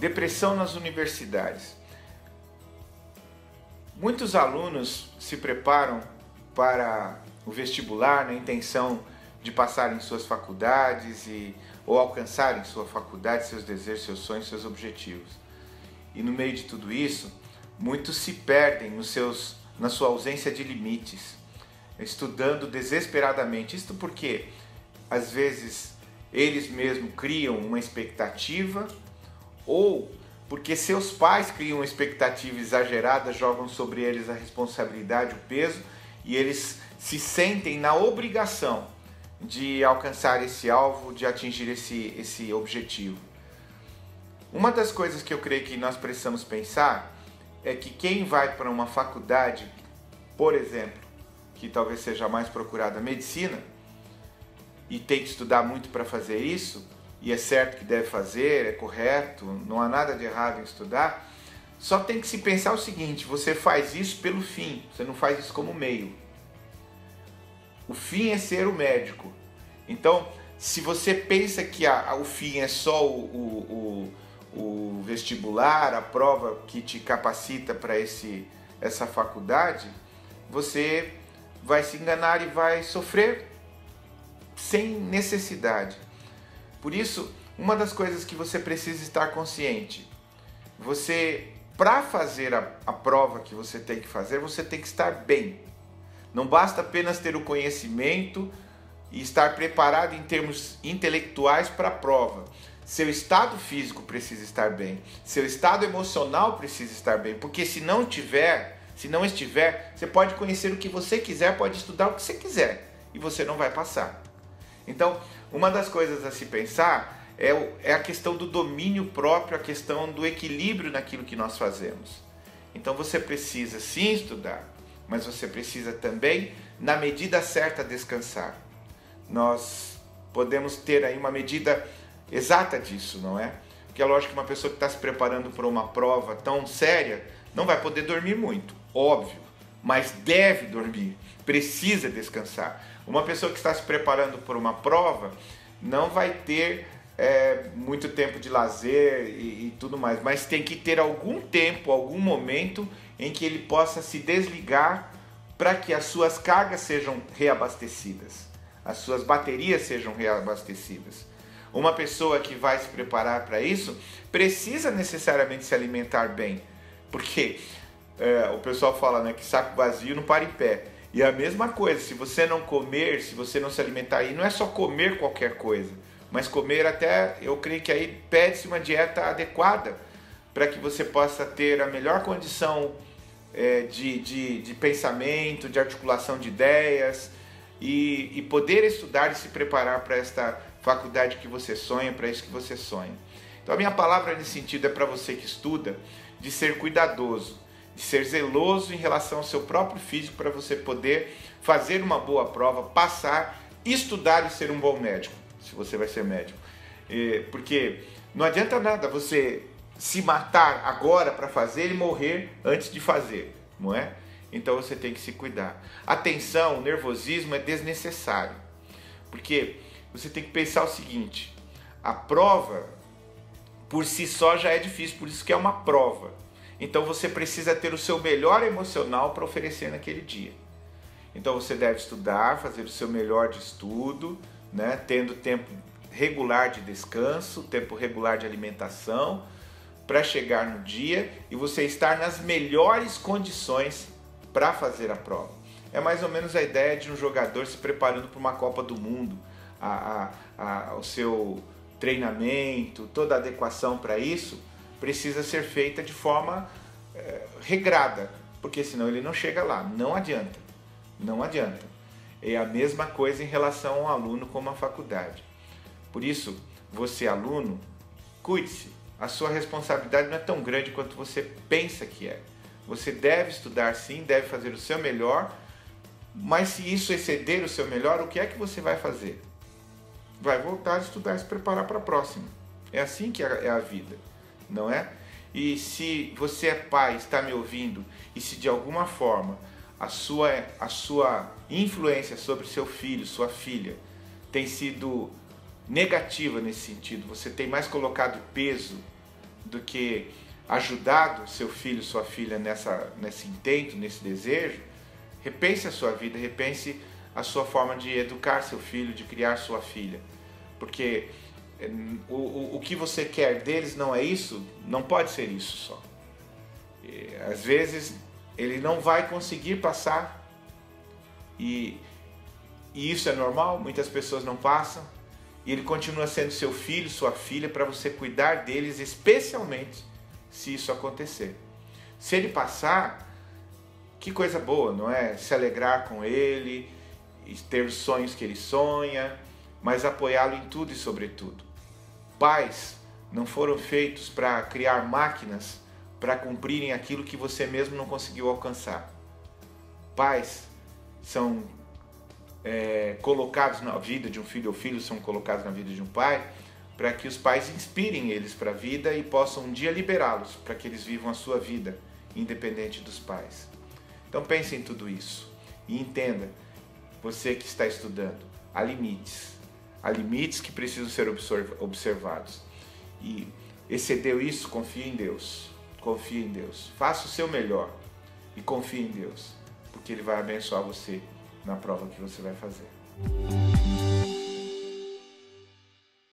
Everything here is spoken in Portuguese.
Depressão nas universidades. Muitos alunos se preparam para o vestibular na intenção de passar em suas faculdades ou alcançarem sua faculdade, seus desejos, seus sonhos, seus objetivos. E no meio de tudo isso, muitos se perdem na sua ausência de limites, estudando desesperadamente. Isto porque, às vezes, eles mesmos criam uma expectativa, ou porque seus pais criam uma expectativa exagerada, jogam sobre eles a responsabilidade, o peso, e eles se sentem na obrigação de alcançar esse alvo, de atingir esse objetivo. Uma das coisas que eu creio que nós precisamos pensar é que quem vai para uma faculdade, por exemplo, que talvez seja a mais procurada, medicina, e tem que estudar muito para fazer isso, e é certo que deve fazer, é correto, não há nada de errado em estudar, só tem que se pensar o seguinte: você faz isso pelo fim, você não faz isso como meio. O fim é ser o médico. Então, se você pensa que o fim é só o vestibular, a prova que te capacita para essa faculdade, você vai se enganar e vai sofrer sem necessidade. Por isso, uma das coisas que você precisa estar consciente, para fazer a prova que você tem que fazer, você tem que estar bem. Não basta apenas ter o conhecimento e estar preparado em termos intelectuais para a prova. Seu estado físico precisa estar bem, seu estado emocional precisa estar bem, porque se não estiver, você pode conhecer o que você quiser, pode estudar o que você quiser e você não vai passar. Então, uma das coisas a se pensar é a questão do domínio próprio, a questão do equilíbrio naquilo que nós fazemos. Então você precisa sim estudar, mas você precisa também, na medida certa, descansar. Nós podemos ter aí uma medida exata disso, não é? Porque é lógico que uma pessoa que está se preparando para uma prova tão séria não vai poder dormir muito, óbvio, mas deve dormir, precisa descansar. Uma pessoa que está se preparando para uma prova não vai ter muito tempo de lazer e tudo mais, mas tem que ter algum tempo, algum momento em que ele possa se desligar para que as suas cargas sejam reabastecidas, as suas baterias sejam reabastecidas. Uma pessoa que vai se preparar para isso precisa necessariamente se alimentar bem, porque o pessoal fala, né, que saco vazio não para em pé. E a mesma coisa, se você não comer, se você não se alimentar, e não é só comer qualquer coisa, mas comer até, eu creio que aí pede-se uma dieta adequada para que você possa ter a melhor condição de pensamento, de articulação de ideias e poder estudar e se preparar para esta faculdade que você sonha, para isso que você sonha. Então a minha palavra nesse sentido é para você que estuda, de ser cuidadoso, de ser zeloso em relação ao seu próprio físico para você poder fazer uma boa prova, passar, estudar e ser um bom médico, se você vai ser médico. Porque não adianta nada você se matar agora para fazer e morrer antes de fazer, não é? Então você tem que se cuidar. A tensão, o nervosismo é desnecessário, porque você tem que pensar o seguinte: a prova por si só já é difícil, por isso que é uma prova. Então você precisa ter o seu melhor emocional para oferecer naquele dia. Então você deve estudar, fazer o seu melhor de estudo, né? Tendo tempo regular de descanso, tempo regular de alimentação, para chegar no dia e você estar nas melhores condições para fazer a prova. É mais ou menos a ideia de um jogador se preparando para uma Copa do Mundo. O seu treinamento, toda a adequação para isso precisa ser feita de forma regrada, porque senão ele não chega lá, não adianta, não adianta. É a mesma coisa em relação ao aluno com uma faculdade. Por isso, você aluno, cuide-se, a sua responsabilidade não é tão grande quanto você pensa que é. Você deve estudar sim, deve fazer o seu melhor, mas se isso exceder o seu melhor, o que é que você vai fazer? Vai voltar a estudar e se preparar para a próxima. É assim que é a vida, não é? E se você é pai, está me ouvindo, e se de alguma forma a sua influência sobre seu filho, sua filha, tem sido negativa nesse sentido, você tem mais colocado peso do que ajudado seu filho, sua filha nesse intento, nesse desejo, repense a sua vida, repense a sua forma de educar seu filho, de criar sua filha. Porque o que você quer deles não é isso, não pode ser isso só. E, às vezes ele não vai conseguir passar e isso é normal, muitas pessoas não passam, e ele continua sendo seu filho, sua filha, para você cuidar deles, especialmente se isso acontecer. Se ele passar, que coisa boa, não é? Se alegrar com ele, ter os sonhos que ele sonha, mas apoiá-lo em tudo e sobretudo. Pais não foram feitos para criar máquinas para cumprirem aquilo que você mesmo não conseguiu alcançar. Pais são colocados na vida de um filho, ou filhos são colocados na vida de um pai, para que os pais inspirem eles para a vida e possam um dia liberá-los para que eles vivam a sua vida, independente dos pais. Então pense em tudo isso e entenda, você que está estudando, há limites que precisam ser observados. E excedeu isso, confie em Deus, faça o seu melhor e confie em Deus, porque Ele vai abençoar você na prova que você vai fazer.